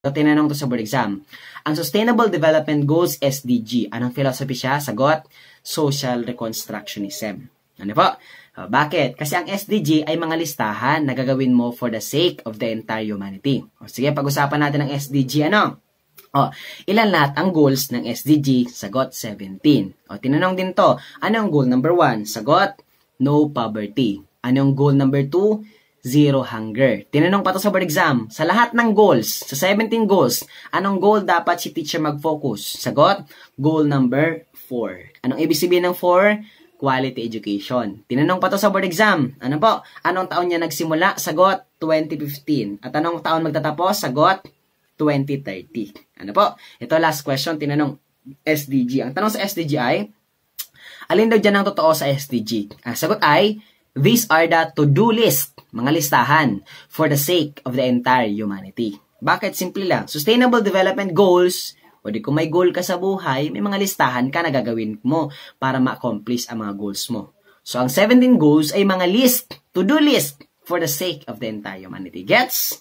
Tinanong to sa board exam. Ang Sustainable Development Goals, SDG. Anong philosophy siya? Sagot, Social Reconstructionism. Ano po? Bakit? Kasi ang SDG ay mga listahan na gagawin mo for the sake of the entire humanity. Sige, pag-usapan natin ang SDG. Ilan lahat ang goals ng SDG? Sagot, 17. Tinanong din to, ano ang goal number 1? Sagot, no poverty. Anong goal number 2? Zero hunger. Tinanong pa to sa board exam, sa lahat ng goals, sa 17 goals, anong goal dapat si teacher mag-focus? Sagot, goal number 4. Anong ibig sabihin ng 4? Quality education. Tinanong pa to sa board exam, ano po? Anong taon niya nagsimula? Sagot, 2015. At anong taon magtatapos? Sagot, 2030. Ano po? Ito last question, tinanong SDG. Ang tanong sa SDG ay, alin daw dyan ang totoo sa SDG? Ang sagot ay, these are the to-do list, mga listahan, for the sake of the entire humanity. Bakit? Simple lang. Sustainable Development Goals, o di kung may goal ka sa buhay, may mga listahan ka na gagawin mo para ma-accomplish ang mga goals mo. So, ang 17 goals ay mga list, to-do list, for the sake of the entire humanity. Gets?